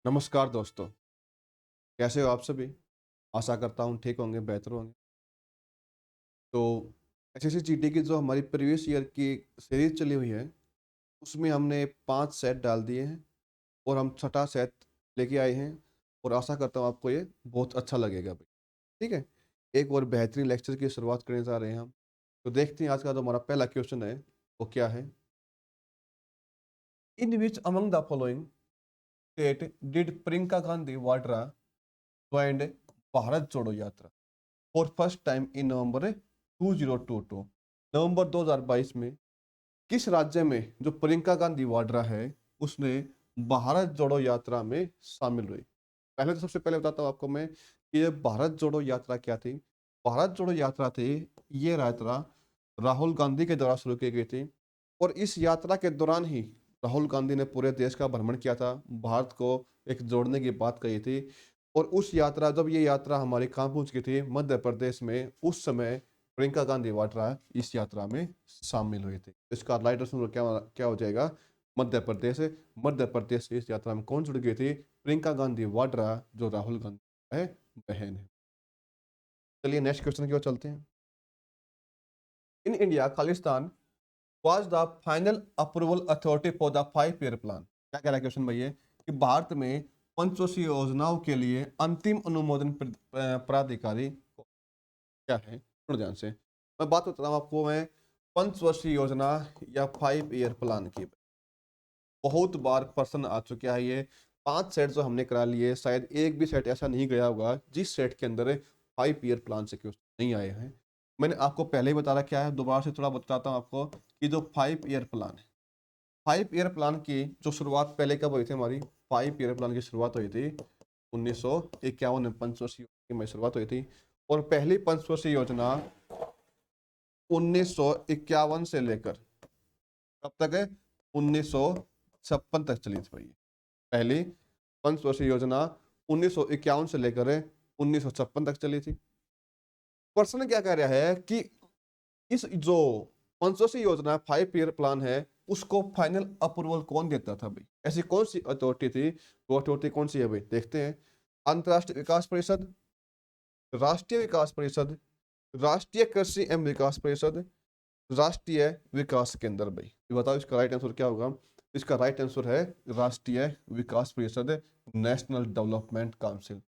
नमस्कार दोस्तों, कैसे हो आप सभी? आशा करता हूँ ठीक होंगे, बेहतर होंगे। तो एसएससी-जीडी की जो हमारी प्रीवियस ईयर की सीरीज़ चली हुई है, उसमें हमने 5 सेट डाल दिए हैं और हम छठा सेट लेके आए हैं और आशा करता हूँ आपको ये बहुत अच्छा लगेगा भाई, ठीक है? एक और बेहतरीन लेक्चर की शुरुआत करने जा रहे हैं हम। तो देखते हैं आज का जो हमारा पहला क्वेश्चन है, वो क्या है? In which among the following state did Priyanka Gandhi Vadra joined Bharat Jodo Yatra? For first time in November 2022। नवंबर 2022 में किस राज्य में जो प्रियंका गांधी वाड्रा है उसने भारत जोड़ो यात्रा में शामिल हुई? पहले तो सबसे पहले बताता हूँ आपको मैं कि ये भारत जोड़ो यात्रा क्या थी। भारत जोड़ो यात्रा थी, ये यात्रा राहुल गांधी के द्वारा शुरू की गई थी और इस यात्रा के दौरान ही राहुल गांधी ने पूरे देश का भ्रमण किया था, भारत को एक जोड़ने की बात कही थी। और उस यात्रा जब ये यात्रा हमारी कहाँ पहुंच गई थी, मध्य प्रदेश में, उस समय प्रियंका गांधी वाड्रा इस यात्रा में शामिल हुई थी। इसका राइट आंसर क्या क्या हो जाएगा? मध्य प्रदेश। मध्य प्रदेश से इस यात्रा में कौन जुड़ गई थी? प्रियंका गांधी वाड्रा, जो राहुल गांधी है बहन है। चलिए नेक्स्ट क्वेश्चन की ओर चलते हैं। In India Khalistan was the final approval authority for the 5 year plan. क्या कह रहा है क्वेश्चन भैया कि भारत में पंचवर्षीय योजनाओं के लिए अंतिम अनुमोदन प्राधिकारी क्या है? सुनो ध्यान से, मैं बात बता रहा हूँ आपको मैं पंचवर्षीय योजना या 5 ईयर प्लान की। बहुत बार प्रश्न आ चुका है ये। 5 सेट जो हमने करा लिए, शायद एक भी सेट ऐसा नहीं गया होगा जिस सेट के अंदर 5 ईयर प्लान से क्वेश्चन नहीं आए हैं। मैंने आपको पहले ही बता रहा क्या है, दोबारा से थोड़ा बताता हूँ आपको कि जो 5 ईयर प्लान है, 5 ईयर प्लान की जो शुरुआत पहले कब हुई थी हमारी? 5 ईयर प्लान की शुरुआत हुई थी 1951 में, पंचवर्षीय योजना की शुरुआत हुई थी। और पहली पंचवर्षीय योजना 1951 से लेकर कब तक है? 1956 तक चली थी भाई। पहली पंचवर्षीय योजना 1951 से लेकर 1956 तक चली थी। प्रश्न क्या कह रहा है कि इस जो पंचवर्षीय योजना 5 ईयर प्लान है, उसको फाइनल अप्रूवल कौन देता था भाई? ऐसी कौन सी अथॉरिटी थी? वो अथॉरिटी कौन सी है भाई? देखते हैं। अंतर्राष्ट्रीय विकास परिषद, राष्ट्रीय विकास परिषद, राष्ट्रीय कृषि एवं विकास परिषद, राष्ट्रीय विकास केंद्र। भाई ये बताओ इसका राइट आंसर क्या होगा? इसका राइट आंसर है राष्ट्रीय विकास परिषद, नेशनल डेवलपमेंट काउंसिल।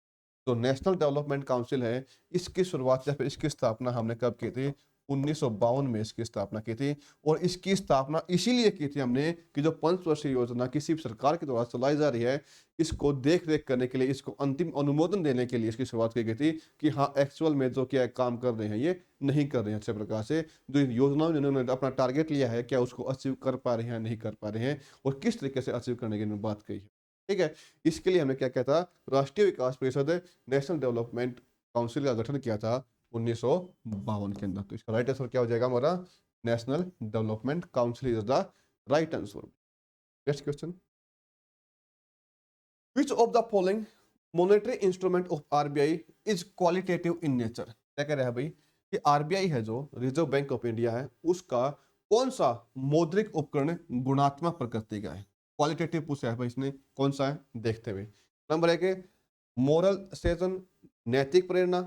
तो नेशनल डेवलपमेंट काउंसिल है, इसकी शुरुआत या फिर इसकी स्थापना हमने कब की थी? 1952 में इसकी स्थापना की थी। और इसकी स्थापना इसीलिए की थी हमने कि जो पंचवर्षीय योजना किसी भी सरकार के द्वारा चलाई जा रही है, इसको देख रेख करने के लिए, इसको अंतिम अनुमोदन देने के लिए इसकी शुरुआत की गई थी कि हाँ एक्चुअल में जो क्या काम कर रहे हैं ये नहीं कर रहे हैं अच्छे प्रकार से। जो योजना में इन्होंने अपना टारगेट लिया है, क्या उसको अचीव कर पा रहे हैं, नहीं कर पा रहे हैं, और किस तरीके से अचीव करने की इन्होंने बात कही है। ठीक है, इसके लिए हमने क्या किया था? राष्ट्रीय विकास परिषद, नेशनल डेवलपमेंट काउंसिल का गठन किया था 1952 के अंदर। तो इसका राइट आंसर क्या हो जाएगा हमारा? National development council is the right answer. Next question. Which of the following monetary instrument of RBI is qualitative in nature? क्या कह रहा है भाई कि आरबीआई है जो रिजर्व बैंक ऑफ इंडिया है, उसका कौन सा मौद्रिक उपकरण गुणात्मक प्रकृति का है? क्वालिटेटिव पूछा है भाई इसने, कौन सा है देखते हुए। नंबर एक है मोरल सेजन, नैतिक प्रेरणा,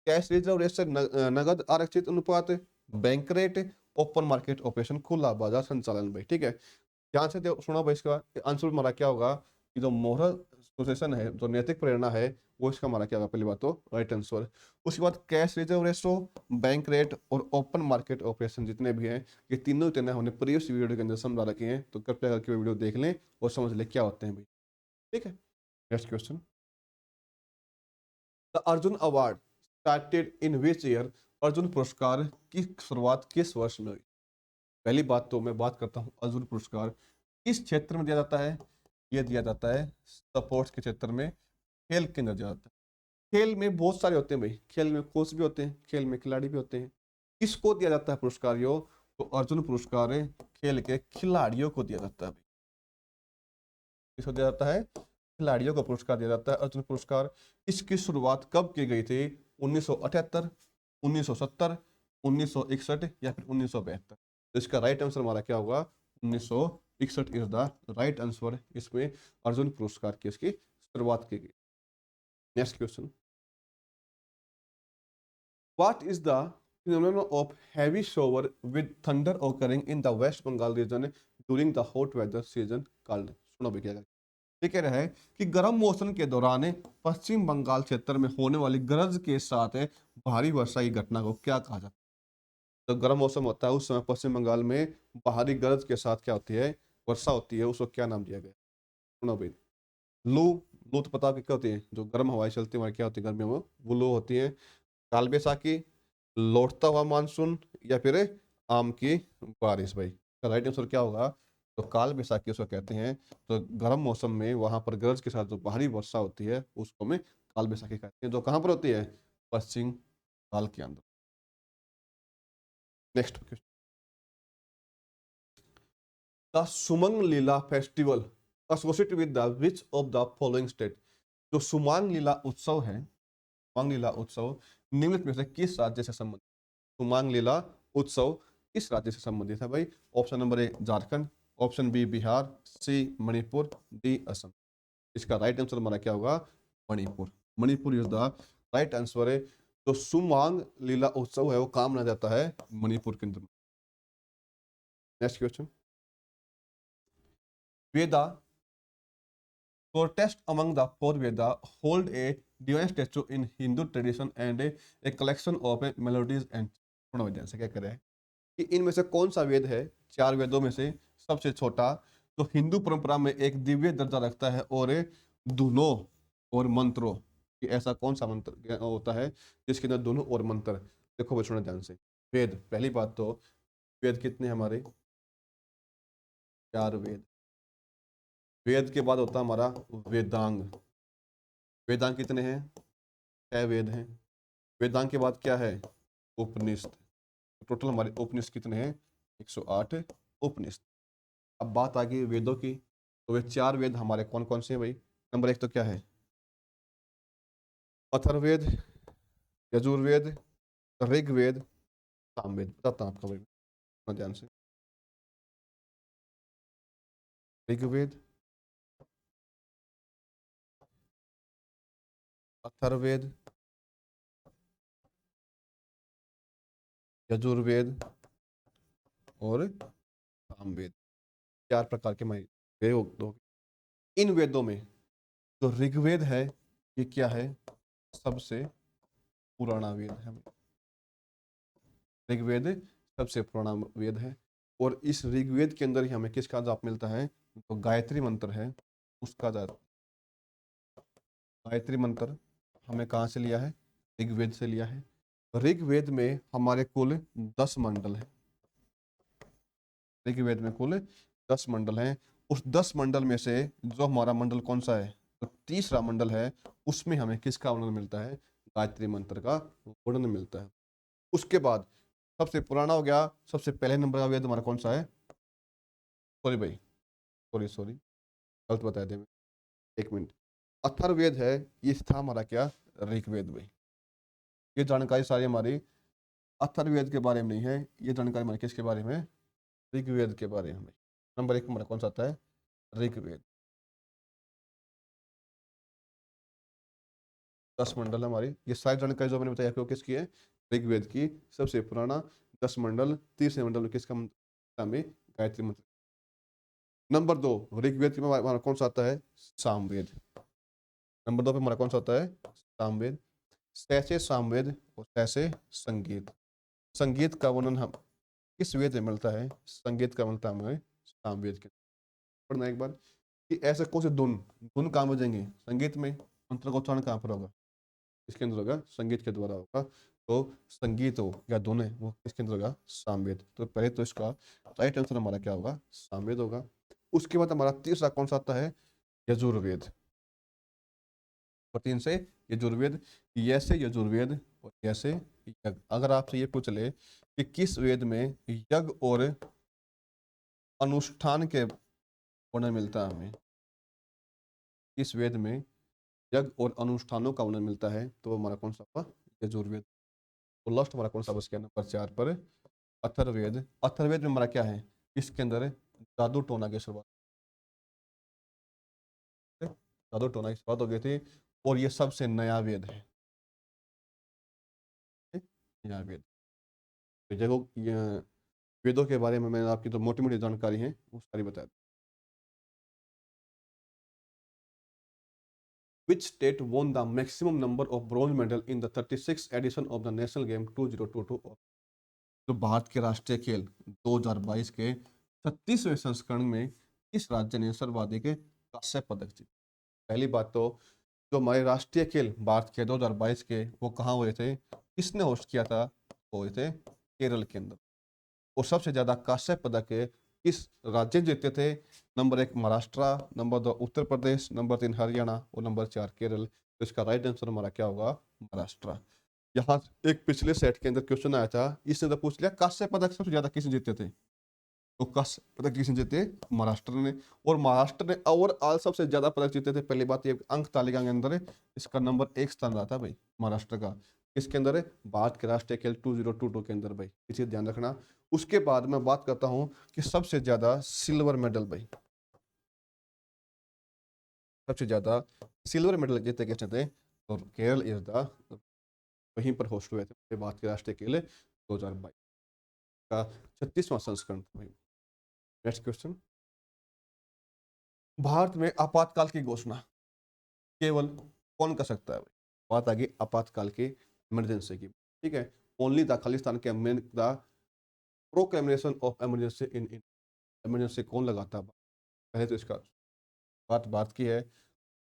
कैश रिजर्व रेट से नगद आरक्षित अनुपात, bank rate, open market operation, खुला बाजार संचालन। भाई ठीक है, ध्यान से सुना भाई, इसका आंसर हमारा क्या होगा कि जो मोरल सुसेशन है, जो नैतिक प्रेरणा है, वो इसका हमारा क्या होगा? पहली बात तो राइट आंसर। उसके बाद cash reserve ratio, bank rate और ओपन मार्केट ऑपरेशन जितने भी हैं, ये तीनों तीनों हमने प्रीवियस वीडियो के अंदर समझा रखे हैं, तो कृपया करके वीडियो देख लें और समझ लें क्या होते हैं भाई। ठीक है, next question. The Arjun award started in which year? Arjun पुरस्कार की शुरुआत किस वर्ष में हुई? पहली बात तो मैं बात करता हूँ अर्जुन पुरस्कार किस क्षेत्र में दिया जाता है। यह दिया जाता है स्पोर्ट्स के क्षेत्र में, खेल के अंदर दिया जाता है। खेल में बहुत सारे होते हैं भाई, खेल में कोच भी होते हैं, खेल में खिलाड़ी भी होते हैं। किसको दिया जाता है पुरस्कार यो? तो अर्जुन पुरस्कार खेल के खिलाड़ियों को दिया जाता है भाई। किसको दिया जाता है? खिलाड़ियों को पुरस्कार दिया जाता है अर्जुन पुरस्कार। इसकी शुरुआत कब की गई थी? 1978, 1970, 1961 या फिर 1972? तो इसका राइट आंसर हमारा क्या होगा? 1961 इज द राइट आंसर। इसमें अर्जुन पुरस्कार की इसकी शुरुआत की गई। Next question, what is the phenomenon of heavy shower with thunder occurring in the West Bengal region during the hot weather season called? सुनो भी क्या ये कह रहा है कि गर्म मौसम के दौरान पश्चिम बंगाल क्षेत्र में होने वाली गरज के साथ भारी वर्षा की घटना को क्या कहा जाता है? तो गर्म मौसम होता है उस समय पश्चिम बंगाल में भारी गरज के साथ क्या होती है, वर्षा होती है, उसको क्या नाम दिया गया? सुनो भाई, लू। लू तो पता है क्या होती है, जो गर्म हवाएं चलती है क्या होती है गर्मियों में, वो लू होती है। काल बैसाखी, लौटता हुआ मानसून, या फिर आम की बारिश। भाई तो राइट आंसर क्या होगा? तो काल बैसाखी उसको कहते हैं। तो गर्म मौसम में वहां पर गरज के साथ जो भारी वर्षा होती है उसको में काल बैसाखी कहते हैं, जो कहां पर होती है? पश्चिम बंगाल के अंदर। Next question, the Sumang Leela festival associated with the which of the following state? जो सुमांग लीला उत्सव है, सुमांग लीला उत्सव निम्नलिखित में से किस राज्य से संबंधित? सुमांग लीला उत्सव किस राज्य से संबंधित है? भाई option number A Jharkhand, option B Bihar, C Manipur, D Assam. इसका राइट आंसर हमारा क्या होगा? Manipur. Manipur is the right answer है। तो सुमांग लीला उत्सव है वो काम मनाया जाता है मणिपुर के अंदर। Next question, Veda protest among the four Veda hold a divine statue in Hindu tradition and a collection of melodies and Pranav से क्या करें कि इनमें से कौन सा वेद है चार वेदों में से सबसे छोटा, तो हिंदू परंपरा में एक दिव्य दर्जा रखता है, और धुनों और मंत्रों कि ऐसा कौन सा मंत्र होता है जिसके अंदर धुन और मंत्र? देखो बच्चों ध्यान से, वेद, पहली बात तो वेद कितने हमारे? चार वेद। वेद के बाद होता है हमारा वेदांग। वेदांग कितने हैं? 6 वेद हैं। वेदांग के बाद क्या है? उपनिषद। टोटल हमारे उपनिषद कितने हैं? 108 उपनिषद। अब बात आ गई वेदों की, तो वे चार वेद हमारे कौन कौन से हैं भाई? नंबर 1 तो क्या है? अथर्ववेद, यजुर्वेद, ऋग्वेद, सामवेद। बताता हूँ आपको भाई ध्यान से। ऋग्वेद, अथर्ववेद, यजुर्वेद और सामवेद। चार प्रकार के हमारे वेद। इन वेदों में जो ऋग्वेद है ये क्या है? सबसे पुराना वेद है। ऋग्वेद सबसे पुराना वेद है, और इस ऋग्वेद के अंदर ही हमें किसका जाप मिलता है? तो गायत्री मंत्र है उसका जाप। गायत्री मंत्र हमें कहाँ से लिया है? ऋग्वेद से लिया है। ऋग्वेद में हमारे कुल 10 मंडल हैं। ऋग्वेद में कुल 10 मंडल हैं। उस 10 मंडल में से जो हमारा मंडल कौन सा है? तो तीसरा मंडल है, उसमें हमें किसका वर्णन मिलता है? गायत्री मंत्र का वर्णन मिलता है। उसके बाद सबसे पुराना हो गया, सबसे पहले नंबर का वेद हमारा कौन सा है? सॉरी भाई, सॉरी गलत बता दिया मैं, एक मिनट। अथर्ववेद है, ये था हमारा क्या? ऋग्वेद भाई। ये जानकारी सारी हमारी अथर्ववेद के बारे में नहीं है, ये जानकारी हमारी किसके बारे में? ऋग्वेद के बारे में। नंबर 1 हमारा कौन सा आता है? ऋग्वेद। 10 मंडल हमारी, ये सारी जानकारी जो मैंने बताया आपको किसकी है? ऋग्वेद की। सबसे पुराना 10 मंडल, तीसरे मंडल में किसका में? गायत्री मंत्र। नंबर 2 ऋग्वेद के में हमारा कौन सा आता है? सामवेद। नंबर 2 पे हमारा कौन सा आता है? सामवेद। कैसे सामवेद और कैसे संगीत। संगीत का वर्णन हम किस वेद में मिलता है? संगीत का मिलता है हमें सामवेद के। पढ़ना एक बार कि ऐसे कौन से धुन धुन कहाँ बजेंगे संगीत में? मंत्र का उच्चारण कहाँ पर होगा? इसके अंदर होगा, संगीत के द्वारा होगा। तो संगीत हो या धुन है वो किसके अंदर होगा? सामवेद। तो पहले तो इसका राइट आंसर हमारा क्या होगा? सामवेद होगा। उसके बाद हमारा तीसरा कौन सा आता है? यजुर्वेद। और 3 से यजुर्वेद। यैसे यजुर्वेद और कैसे यज्ञ। अगर आपसे ये पूछ ले कि किस वेद में यज्ञ और अनुष्ठान के वर्णन मिलता है हमें, किस वेद में यज्ञ और अनुष्ठानों का वर्णन मिलता है, तो हमारा कौन सा होगा? यजुर्वेद। तो लास्ट हमारा कौन सा बच गया नंबर 4 पर? अथर्ववेद। अथर्ववेद में हमारा क्या है? इसके अंदर जादू टोना की शुरुआत। जादू टोना की शुरुआत हो गई थी, और ये सबसे नया वेद है, नया वेद। तो देखो ये वेदों के बारे में मैंने आपकी तो मोटी मोटी जानकारी है वो सारी बता दी। Which state won the maximum number of bronze medal in the 36th edition of the national game 2022 of? जो भारत के राष्ट्रीय खेल 2022 के 36वें संस्करण में किस राज्य ने सर्वाधिक कांस्य पदक जीते? पहली बात तो जो हमारे राष्ट्रीय खेल भारत के 2022 के वो कहाँ हुए थे, किसने होस्ट किया था, हुए थे केरल के अंदर। और सबसे ज्यादा कांस्य पदक किस राज्य जीते थे? Number 1 Maharashtra, number 2 Uttar Pradesh, number 3 Haryana और नंबर 4 केरल। तो इसका राइट आंसर हमारा क्या होगा? महाराष्ट्र। यहाँ एक पिछले सेट के अंदर क्वेश्चन आया था, इसने तो पूछ लिया कांस्य पदक सबसे ज्यादा किसने जीते थे, तो कांस्य पदक किसने जीते? महाराष्ट्र ने। और महाराष्ट्र ने ओवरऑल सबसे ज्यादा पदक जीते थे। पहली बात ये अंक तालिका के अंदर इसका नंबर 1 स्थान रहा था भाई महाराष्ट्र का। किसके अंदर? भारत के राष्ट्रीय खेल 2022 के अंदर भाई, इसे ध्यान रखना। उसके बाद मैं बात करता हूं कि सबसे ज्यादा सिल्वर मेडल भाई, सबसे ज्यादा सिल्वर मेडल जीते किसने थे? तो केरल इज द, वहीं पर होस्ट हुए थे भारत के राष्ट्रीय खेल 2022 का 36वां संस्करण था भाई। Next question. भारत में आपातकाल की घोषणा केवल कौन कर सकता है भाई? बात आ गई आपातकाल की, इमरजेंसी की, ठीक है। ओनली द खालिस्तान के the proclamation of emergency in, emergency कौन लगाता है? पहले तो इसका बात की है,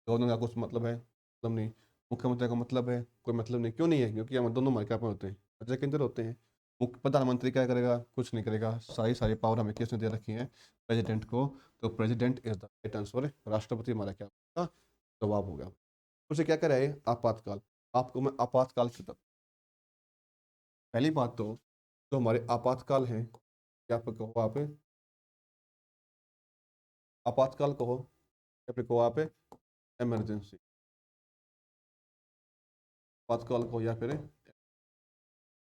दोनों का कुछ मतलब है, मतलब नहीं। मुख्यमंत्री का मतलब है, कोई मतलब नहीं। क्यों नहीं है? क्योंकि हम दोनों हमारे क्या पे होते हैं, राज्य के अंदर होते हैं। मुख्य प्रधानमंत्री क्या करेगा? कुछ नहीं करेगा। सारी सारी पावर हमें किसने दे रखी है? प्रेसिडेंट को। तो president is the right answer. राष्ट्रपति हमारा क्या होगा? जवाब होगा। उसे क्या करे? आपातकाल। आपको मैं आपातकाल की तरफ, पहली बात तो जो हमारे आपातकाल हैं, क्या पे कहो आप? आपातकाल कहो, क्या पे कहो आप? इमरजेंसी। आपातकाल कहो या फिर,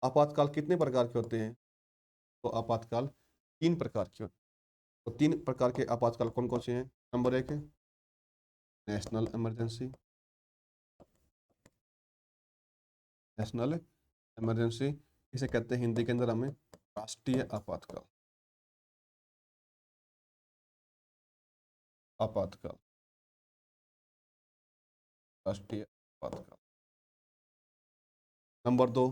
आपातकाल कितने प्रकार के होते हैं? तो आपातकाल 3 प्रकार के होते हैं। तो 3 प्रकार के आपातकाल कौन कौन से हैं? नंबर 1 है नेशनल इमरजेंसी, नेशनल इमरजेंसी, इसे कहते हैं हिंदी के अंदर हमें राष्ट्रीय आपातकाल, आपातकाल, राष्ट्रीय आपातकाल। नंबर 2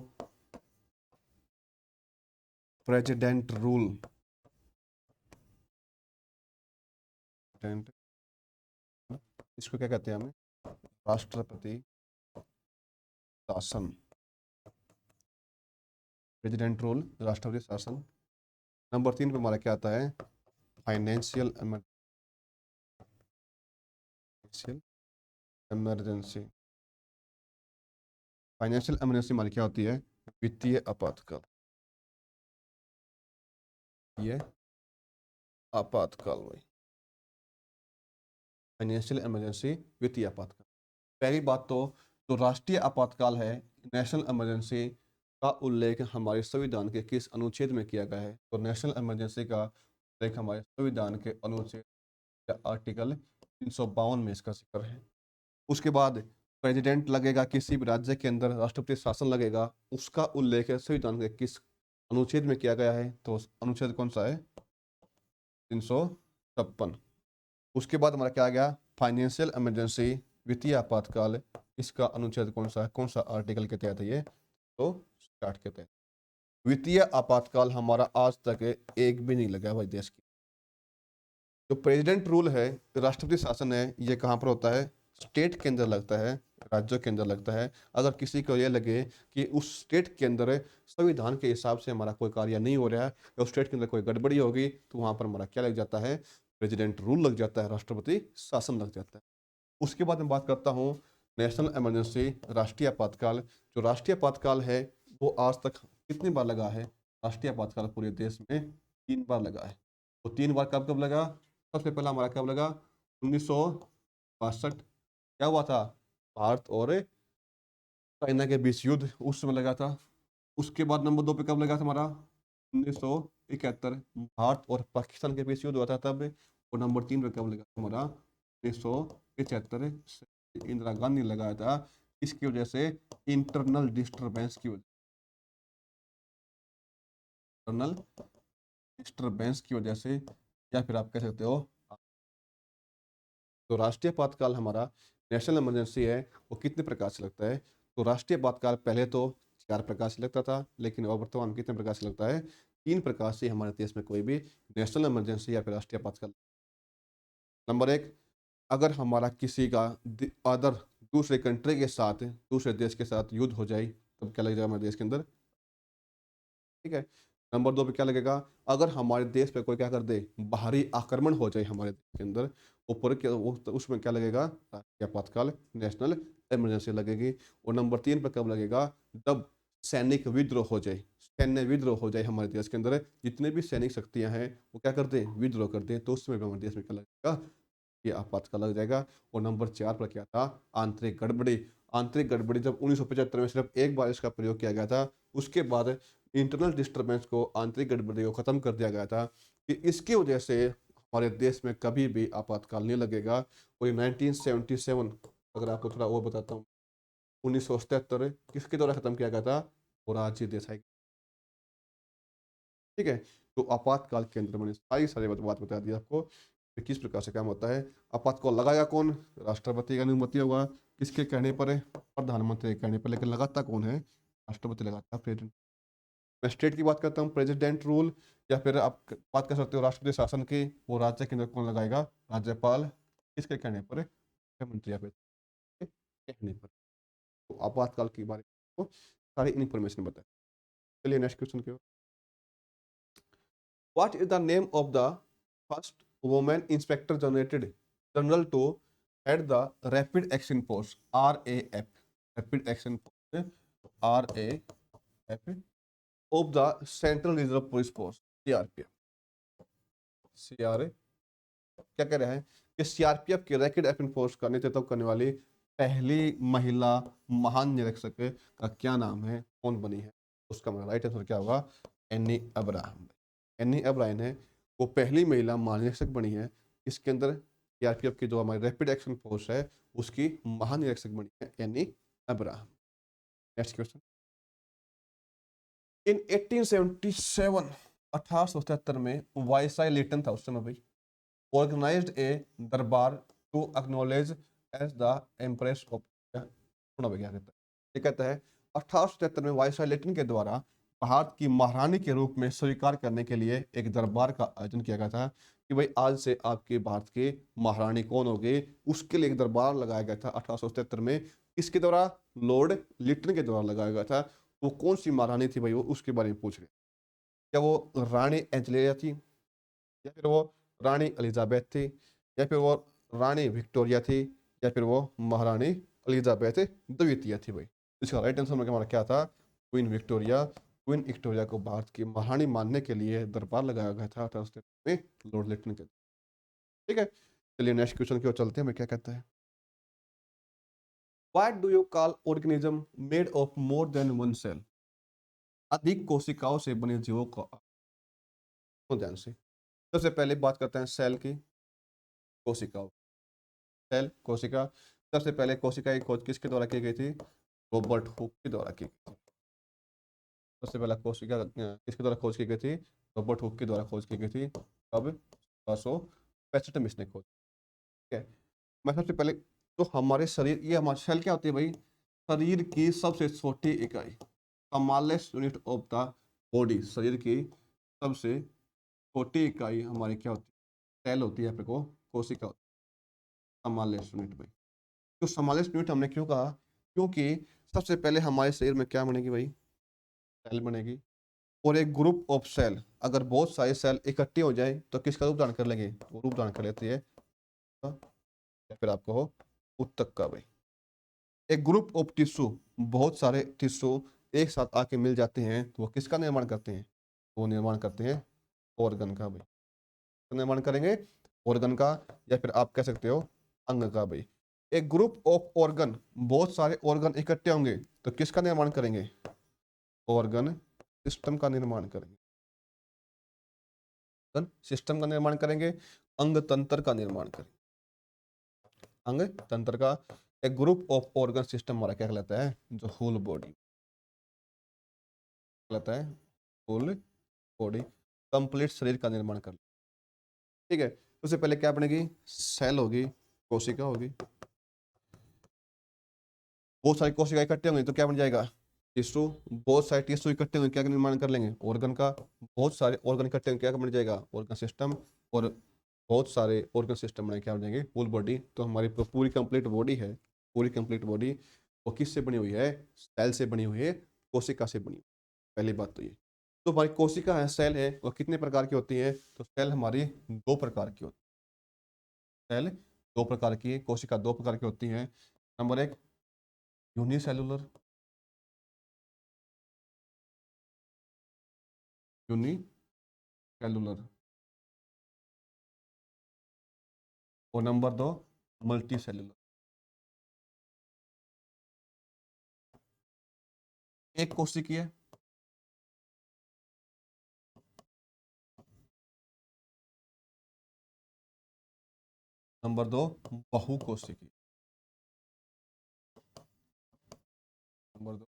प्रेसिडेंट रूल, इसको क्या कहते हैं हमें? राष्ट्रपति शासन, प्रेसिडेंट रूल, राष्ट्रपति शासन। नंबर 3 पे हमारा क्या आता है? Financial emergency. फाइनेंशियल इमरजेंसी हमारी क्या होती है? वित्तीय आपातकाल, ये आपातकाल भाई, फाइनेंशियल इमरजेंसी, वित्तीय आपातकाल। पहली बात तो जो राष्ट्रीय आपातकाल है, नेशनल इमरजेंसी का उल्लेख हमारे संविधान के किस अनुच्छेद में किया गया है? तो नेशनल इमरजेंसी का उल्लेख हमारे संविधान के अनुच्छेद या आर्टिकल 352 में इसका जिक्र है। उसके बाद प्रेसिडेंट लगेगा किसी भी राज्य के अंदर, राष्ट्रपति शासन लगेगा, उसका उल्लेख है संविधान के किस अनुच्छेद में किया गया है? तो अनुच्छेद कौन सा है? 356। उसके बाद हमारा क्या आ गया? फाइनेंशियल इमरजेंसी, वित्तीय आपातकाल, इसका अनुच्छेद कौन सा है? कौन सा आर्टिकल के तहत है ये? तो 60 के तहत। वित्तीय आपातकाल हमारा आज तक एक भी नहीं लगा भाई देश की। जो प्रेसिडेंट रूल है, राष्ट्रपति शासन है, ये कहाँ पर होता है? स्टेट के अंदर लगता है, राज्यों के अंदर लगता है। अगर किसी को ये लगे कि उस स्टेट के अंदर संविधान के हिसाब से हमारा कोई कार्य नहीं हो रहा है या उस स्टेट के अंदर कोई गड़बड़ी होगी, तो वहां पर हमारा क्या लग जाता है? प्रेसिडेंट रूल लग जाता है, राष्ट्रपति शासन लग जाता है। उसके बाद मैं बात करता हूँ नेशनल इमरजेंसी, राष्ट्रीय आपातकाल। जो राष्ट्रीय आपातकाल है वो आज तक कितनी बार लगा है? राष्ट्रीय आपातकाल पूरे देश में 3 बार लगा है। तो 3 बार कब कब लगा? सबसे पहला हमारा कब लगा? 1962। क्या हुआ था? भारत और चाइना के बीच युद्ध, उस समय लगा था। उसके बाद नंबर 2 पे कब लगा था हमारा? 1971, भारत और पाकिस्तान के बीच युद्ध हुआ था तब। और नंबर 3 पे कब लगा था हमारा? 1975 इंदिरा गांधी लगाया था। इसकी वजह से इंटरनल डिस्टरबेंस की वजह, इंटरनल डिस्टरबेंस की वजह से, या फिर आप कह सकते हो। तो राष्ट्रीय आपातकाल हमारा नेशनल इमरजेंसी है, वो कितने प्रकार से लगता है? तो राष्ट्रीय आपातकाल पहले तो 4 प्रकार से लगता था, लेकिन अब वर्तमान में कितने प्रकार से लगता है? 3 प्रकार से हमारे देश में कोई भी नेशनल इमरजेंसी या फिर राष्ट्रीय आपातकाल। नंबर 1, अगर हमारा किसी का अदर दूसरे कंट्री के साथ, दूसरे देश के साथ युद्ध हो जाए, तब क्या लगेगा हमारे देश के अंदर? ठीक है। नंबर 2 पे क्या लगेगा? अगर हमारे देश पे कोई क्या कर दे, बाहरी आक्रमण हो जाए हमारे देश के अंदर, ऊपर क्या वो, तो उसमें क्या लगेगा? राष्ट्रीय आपातकाल, नेशनल इमरजेंसी लगेगी। और नंबर 3 पे कब लगेगा? जब सैनिक विद्रोह हो जाए, सैन्य विद्रोह हो जाए हमारे देश के अंदर, जितने भी सैनिक शक्तियां हैं वो क्या कर दें, विद्रोह कर दें, तो उस समय पे हमारे देश में क्या लगेगा? ये आपातकाल लग जाएगा। और नंबर 4 पर क्या था? आंतरिक गड़बड़ी। आंतरिक गड़बड़ी जब 1975 में सिर्फ एक बार इसका प्रयोग किया गया था, उसके बाद इंटरनल डिस्टर्बेंस को, आंतरिक गड़बड़ी को खत्म कर दिया गया था, कि इसकी वजह से हमारे देश में कभी भी आपातकाल नहीं लगेगा। और 1977, अगर आपको थोड़ा और बताता हूँ, 1977 किसके द्वारा खत्म किया गया था? मोरारजी देसाई। ठीक है। तो आपातकाल के अंदर मैंने सारी सारी बात बता दी आपको कि किस प्रकार से काम होता है। आपातकाल लगाएगा कौन? राष्ट्रपति की अनुमति होगा। किसके कहने पर है? प्रधानमंत्री के कहने पर। लेकिन लगाता कौन है? राष्ट्रपति लगाता है, प्रेसिडेंट। मैं स्टेट की बात करता हूँ, प्रेसिडेंट रूल, या फिर आप बात कर सकते हो राष्ट्रपति शासन की, वो राज्य के अंदर कौन लगाएगा? राज्यपाल। किसके कहने पर? मुख्यमंत्री या फिर कहने पर। तो आपातकाल के बारे में आपको सारी इन्फॉर्मेशन बताए। चलिए नेक्स्ट क्वेश्चन की ओर। What is the name of the first woman inspector general to head the Rapid Action Force (RAF)? Rapid Action Force (RAF) of the Central Reserve Police Force (CRPF). CRA क्या कह रहे हैं कि CRPF की rapid action force का नेतृत्व करने वाली पहली महिला महानिरीक्षक का क्या नाम है? कौन बनी है? उसका राइट आंसर क्या होगा? Any Abraham. एनी अब्राहम है वो पहली महिला महानिरीक्षक बनी है। इसके अंदर सीआरपीएफ की जो हमारी रैपिड एक्शन फोर्स है उसकी महानिरीक्षक बनी है Annie Abraham. Next question. In 1877, 1877 में वायसराय लिटन था उस समय भाई, organized a दरबार to acknowledge as the empress of, सुना क्या कहता है? ये कहता है 1873 में वायसराय लिटन के द्वारा भारत की महारानी के रूप में स्वीकार करने के लिए एक दरबार का आयोजन किया गया था, कि भाई आज से आपके भारत के महारानी कौन होगी, उसके लिए एक दरबार लगाया गया था 1873 में। इसके द्वारा लॉर्ड लिटन के द्वारा लगाया गया था। वो कौन सी महारानी थी भाई? वो उसके बारे में पूछ रहे। क्या वो रानी एंजलिया थी, या फिर वो रानी एलिजाबेथ थी, या फिर वो रानी विक्टोरिया थी, या फिर वो महारानी एलिजाबेथ द्वितीय थी भाई? इसका राइट आंसर में हमारा क्या था? Queen Victoria. क्वीन विक्टोरिया को भारत की महारानी मानने के लिए दरबार लगाया गया था 1873 में लॉर्ड लिटन के। ठीक है। चलिए नेक्स्ट क्वेश्चन की ओर चलते हैं। मैं क्या कहता है? What do you call organism made of more than one cell? अधिक कोशिकाओं से बने जीवों को। ध्यान से सबसे पहले बात करते हैं सेल की, कोशिकाओं। सेल, कोशिका। सबसे पहले कोशिका की खोज किसके द्वारा की गई थी? रॉबर्ट हुक के द्वारा की गई थी। सबसे पहला कोशिका किसके द्वारा खोज की गई थी? रॉबर्ट हुक के द्वारा खोज की गई थी। कब? 1865 में इसने खोज। ठीक है। मैं सबसे पहले, तो हमारे शरीर, ये हमारा सेल क्या होती है भाई? शरीर की सबसे छोटी इकाई, smallest unit of the body. शरीर की सबसे छोटी इकाई हमारी क्या होती है? सेल होती है, फिर को कोशिका होती है, स्मॉलेस्ट यूनिट भाई। तो स्मॉलेस्ट यूनिट हमने क्यों कहा? क्योंकि सबसे पहले हमारे शरीर में क्या बनेगी भाई? सेल बनेगी। और एक ग्रुप ऑफ सेल, अगर बहुत सारे सेल इकट्ठे हो जाए तो किसका रूप धारण कर लेंगे? वो रूप धारण कर लेती है, या फिर आपको हो उत्तक का भाई। एक ग्रुप ऑफ टिश्यू, बहुत सारे टिश्यू एक साथ आके मिल जाते हैं तो वो किसका निर्माण करते हैं? वो निर्माण करते हैं ऑर्गन का भाई। निर्माण करेंगे ऑर्गन का, या फिर आप कह सकते हो अंग का भाई। एक ग्रुप ऑफ ऑर्गन, बहुत सारे ऑर्गन इकट्ठे होंगे तो किसका निर्माण करेंगे? ऑर्गन सिस्टम का निर्माण करेंगे। ऑर्गन सिस्टम का निर्माण करेंगे, अंग तंत्र का निर्माण करेंगे। अंग तंत्र का एक ग्रुप ऑफ ऑर्गन सिस्टम हमारा क्या कहलाता है, जो होल बॉडी कहलाता है, होल बॉडी कंप्लीट शरीर का निर्माण कर, ठीक है। उससे पहले क्या बनेगी, सेल होगी, कोशिका होगी, बहुत सारी कोशिका इकट्ठे होंगे तो क्या बन जाएगा, टिश्यू। बहुत सारे टिश्यू इकट्ठे होंगे क्या निर्माण कर लेंगे, ऑर्गन का। बहुत सारे ऑर्गन इकट्ठे होंगे क्या बन जाएगा, ऑर्गन सिस्टम। और बहुत सारे ऑर्गन सिस्टम बने क्या बन जाएंगे, फुल बॉडी। तो हमारी पूरी कंप्लीट बॉडी है, पूरी कंप्लीट बॉडी वो किससे बनी हुई है, सेल से बनी हुई है, कोशिका से बनी हुई है। पहली बात तो ये। तो हमारी कोशिका है, सेल है, वो कितने प्रकार की होती है, तो सेल हमारी दो प्रकार की होती है। सेल दो प्रकार की है, कोशिका दो प्रकार की होती है। नंबर एक यूनिसेलुलर, यूनिसेलुलर। और नंबर दो मल्टी सेलुलर। एक कोशिकीय, नंबर दो बहुकोशिकीय, नंबर दो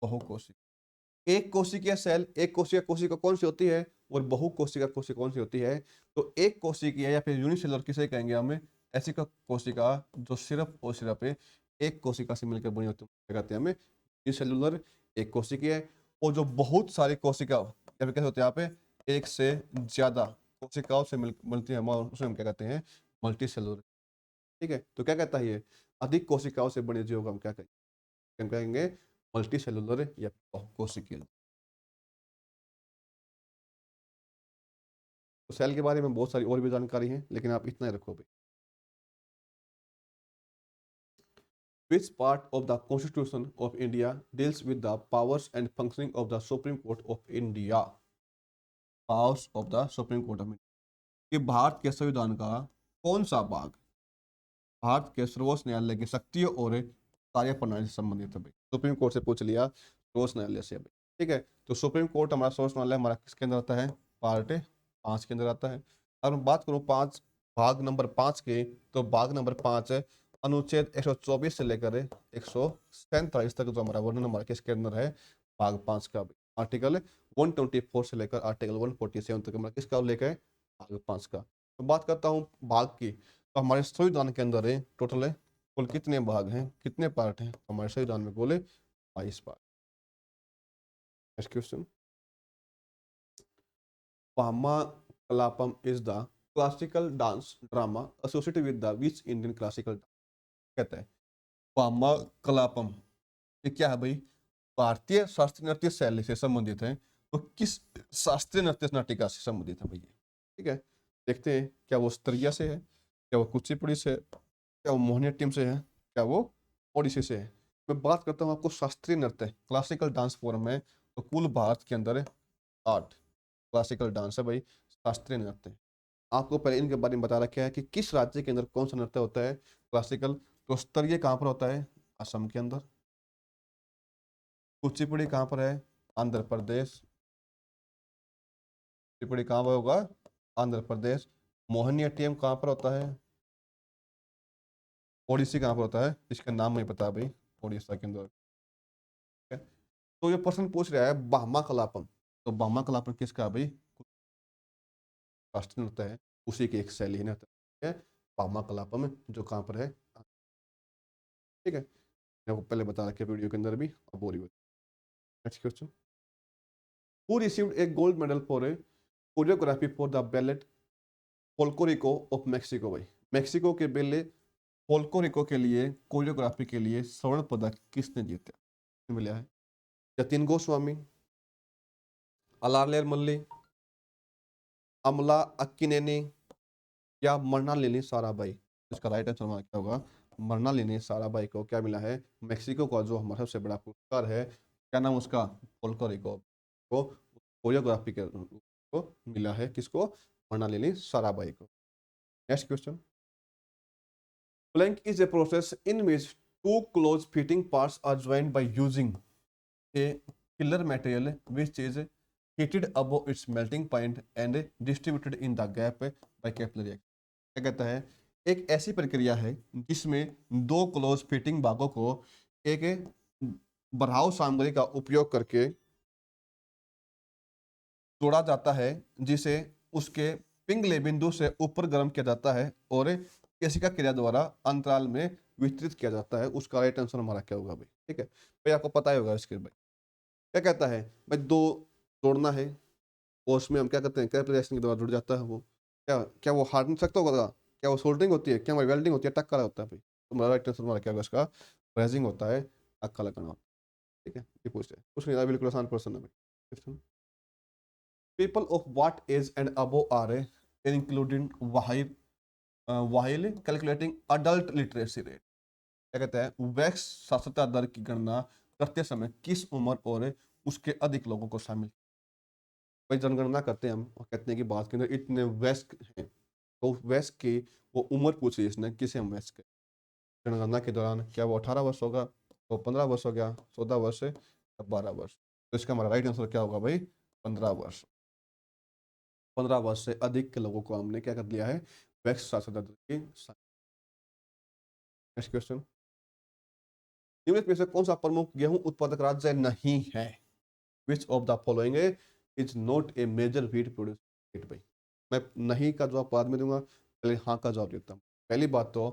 बहुकोशिकीय। एक कोशिकीय सेल, एक कोशिका कोशिका कौन सी होती है, और बहुकोशिका कोशिका कौन सी होती है। तो एक कोशिकीय या फिर यूनिसेलुलर किसे कहेंगे हमें, ऐसी का कोशिका जो सिर्फ और सिर्फ एक कोशिका से मिलकर बनी होती है, क्या कहते हैं हमें, यूनिसेलुलर। एक कोशिकीय। और जो बहुत सारी कोशिका या फिर कैसे होते हैं यहाँ पे, एक से ज्यादा कोशिकाओं से मिलती है, उसे हम क्या कहते हैं, मल्टी सेलुलर। ठीक है, तो क्या कहता है ये, अधिक कोशिकाओं से बने जीव को हम क्या कहेंगे, हम कहेंगे मल्टी सेलुलर या कोशिकीय। तो सेल के बारे में बहुत सारी और भी जानकारी है, लेकिन आप इतना ही रखो भाई। Which part of the Constitution of India deals with the powers and functioning of the Supreme Court of India? Powers of the Supreme Court of India. कि भारत के संविधान का कौन सा भाग भारत के सर्वोच्च न्यायालय की शक्ति और कार्य प्रणाली से संबंधित है भाई। सुप्रीम कोर्ट से पूछ लिया, सर्वोच्च न्यायालय से भाई। ठीक है, तो सुप्रीम कोर्ट हमारा सर्वोच्च न्यायालय हमारा किसके अंदर आता है, पार्ट 5 के अंदर आता है। अगर मैं बात करूँ पाँच भाग नंबर 5 के, तो भाग नंबर 5 अनुच्छेद 124 से लेकर 147 तक जो हमारा वर्णन हमारा किसके अंदर है, भाग 5 का। आर्टिकल 124 से लेकर आर्टिकल 147 तक हमारा किसका उल्लेख है, भाग 5 का। तो बात करता हूँ भाग की, तो हमारे संविधान के अंदर है टोटल है कुल कितने भाग हैं, कितने पार्ट हैं, तो हमारे संविधान में बोले 22 part. Next question, Bhama Kalapam is the classical dance drama associated with the which Indian classical, कहता है भामा कलापम, ये क्या है भाई, भारतीय शास्त्रीय नृत्य शैली से संबंधित है। तो किस शास्त्रीय नृत्य नाटिका से संबंधित है भैया, ठीक है। देखते हैं क्या वो स्त्रिया से है, क्या वो कुचिपुड़ी से है, क्या वो मोहिनीअट्टम से है, क्या वो ओडिसी से है। मैं बात करता हूँ आपको शास्त्रीय नृत्य क्लासिकल डांस फॉर्म में, तो कुल भारत के अंदर 8 क्लासिकल डांस है भाई, शास्त्रीय नृत्य। आपको पहले इनके बारे में बता रखा है कि किस राज्य के अंदर कौन सा नृत्य होता है क्लासिकल। तो स्तरीय कहाँ पर होता है, असम के अंदर। कुचिपुड़ी कहाँ पर है, आंध्र प्रदेश। कुचिपुड़ी कहाँ पर होगा, आंध्र प्रदेश। मोहिनीअट्टम कहाँ पर होता है, ओडिसी कहाँ पर होता है, इसका नाम नहीं पता भाई, ओडिशा के अंदर। ठीक है? तो ये प्रश्न पूछ रहा है बामा कलापम, तो बामा कलापम किसका है भाई, राष्ट्रीय नृत्य है, उसी की एक शैली है नृत्य है बामा कलापम, जो कहाँ पर है। ठीक है, मैं आपको पहले बता रखे वीडियो के अंदर भी, अब बोरी। Next question, who received a gold medal for a choreography for the ballet Folklorico of Mexico भाई। मेक्सिको के बेले पोल्कोरिको के लिए कोरियोग्राफी के लिए स्वर्ण पदक किसने जीता, मिला है, जतिन गोस्वामी, अलारलेर मल्ली, अमला अक्किनेनी, या मृणालिनी साराभाई। इसका राइट आंसर हमारा क्या होगा, मृणालिनी साराभाई को क्या मिला है, मेक्सिको का जो हमारा सबसे बड़ा पुरस्कार है, क्या नाम उसका, पोल्कोरिको को कोरियोग्राफी के को मिला है, किसको, मृणालिनी साराभाई को। Next question, Plank is a process in which two close fitting parts are joined by using a filler material which is heated above its melting point and distributed in the gap by capillary action। क्या कहता है, एक ऐसी प्रक्रिया है जिसमें दो close fitting भागों को एक बढ़ाऊ सामग्री का उपयोग करके जोड़ा जाता है, जिसे उसके पिंगले बिंदु से ऊपर गर्म किया जाता है और केशिका क्रिया द्वारा अंतराल में वितरित किया जाता है। उसका राइट आंसर हमारा क्या होगा भाई? ठीक है भाई, आपको पता ही होगा इसके भाई। क्या कहता है भाई? दो जोड़ना है और उसमें हम क्या करते हैं, क्या रिएक्शन के द्वारा जुड़ जाता है वो? क्या क्या वो हार्डन सकता होगा? क्या वो सोल्डरिंग होती है? क्या हमारी वेल्डिंग होती है? टक्का होता है भाई? तो हमारा राइट आंसर हमारा क्या होगा इसका? ब्रेजिंग होता है, टक्का लगाना होता है। ठीक है, ये पूछते हैं कुछ नहीं था, बिल्कुल आसान प्रश्न है भाई। People of what age and above are included while calculating adult literacy rate? क्या कहता है? वैक्स साक्षरता दर की गणना करते समय किस उम्र और उसके अधिक लोगों को शामिल? भाई जनगणना करते हैं हम और कहते हैं कि बात के अंदर इतने वयस्क हैं, तो वयस्क की वो उम्र पूछी इसने, किसे हम वयस्क कहें? जनगणना के दौरान क्या वो 18 वर्ष होगा, तो 15 वर्ष हो गया, 14 वर्ष या 12 वर्ष? तो इसका हमारा राइट आंसर क्या होगा भाई? 15 वर्ष। 15 वर्ष से अधिक के लोगों को हमने क्या कर दिया है? वैक्स साक्षरता दर की। नेक्स्ट क्वेश्चन, निम्नलिखित में से कौन सा प्रमुख गेहूं उत्पादक राज्य नहीं है? Which of the following is not a major wheat producer? भाई मैं नहीं का जवाब बाद में दूंगा, पहले हाँ का जवाब देता हूँ। पहली बात तो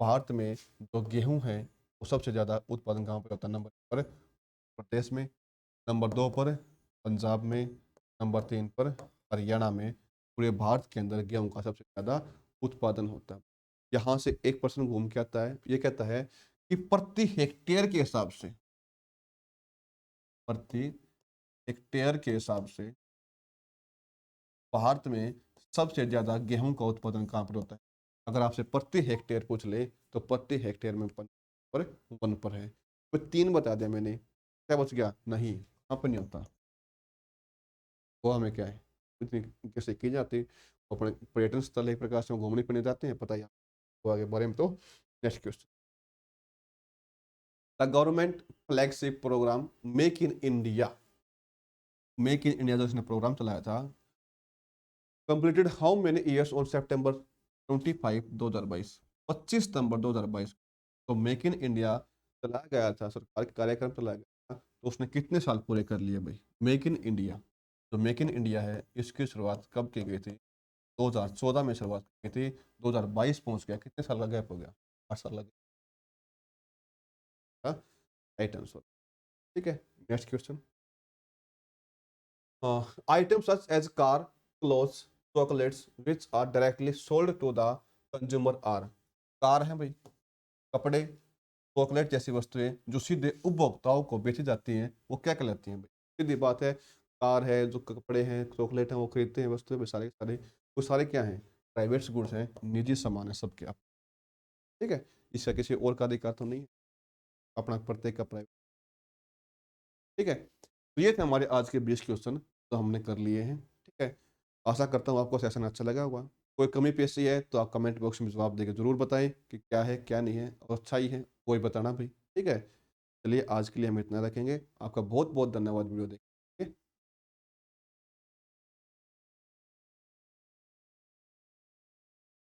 भारत में जो गेहूं है वो सबसे ज्यादा उत्पादन कहाँ पर होता है? नंबर पर प्रदेश में, नंबर 2 पर पंजाब में, नंबर 3 पर हरियाणा में। पूरे भारत के अंदर गेहूं का सबसे ज़्यादा उत्पादन होता है। यहाँ से एक प्रश्न घूम के आता है, ये कहता है कि प्रति हेक्टेयर के हिसाब से, प्रति हेक्टेयर के हिसाब से भारत में सबसे ज़्यादा गेहूं का उत्पादन कहाँ पर होता है? अगर आपसे प्रति हेक्टेयर पूछ ले तो प्रति हेक्टेयर में पर 1 पर है। तो 3 बता दिया मैंने, क्या बच गया? नहीं, कहाँ पर नहीं होता? गोवा में क्या है, इतनी कैसे की जाती? अपने पर्यटन स्थल एक प्रकार से घूमने फिरने जाते हैं, पता ही गोवा के बारे में। तो next question, the government flagship programme Make in India, Make in India जो इसने प्रोग्राम चलाया था, completed how many years on September 25 2022? 25 सितंबर 2022 तो मेक इन इंडिया चलाया गया था, सरकार का कार्यक्रम चलाया गया था, तो उसने कितने साल पूरे कर लिए भाई? मेक इन इंडिया, जो मेक इन इंडिया है इसकी शुरुआत कब की गई थी? 2014 में शुरुआत की थी, 2022 पहुंच गया, कितने साल का गैप हो गया? 8 साल लगे। Right answer. ठीक है, next question, item such as car, clothes, chocolates which are directly sold to the consumer are? Car है भाई, कपड़े, चॉकलेट जैसी वस्तुएं जो सीधे उपभोक्ताओं को बेची जाती हैं, वो क्या कहलाती हैं भाई? सीधी बात है, कार है, जो कपड़े हैं, चॉकलेट हैं, वो खरीदते हैं वस्तुएं, सारे सारे वो सारे क्या हैं? प्राइवेट गुड्स हैं, निजी सामान है सबके आप। ठीक है, इसका किसी और का अधिकार तो नहीं है, अपना प्रत्येक का प्राइवेट। ठीक है, तो ये थे हमारे आज के 20 क्वेश्चन तो हमने कर लिए हैं। ठीक है, आशा करता हूँ आपको सेशन अच्छा लगा होगा। कोई कमी पेशी है तो आप कमेंट बॉक्स में जवाब देकर जरूर बताएं कि क्या है क्या नहीं है, और अच्छा ही है कोई बताना भाई। ठीक है, चलिए आज के लिए हम इतना रखेंगे। आपका बहुत बहुत धन्यवाद वीडियो देख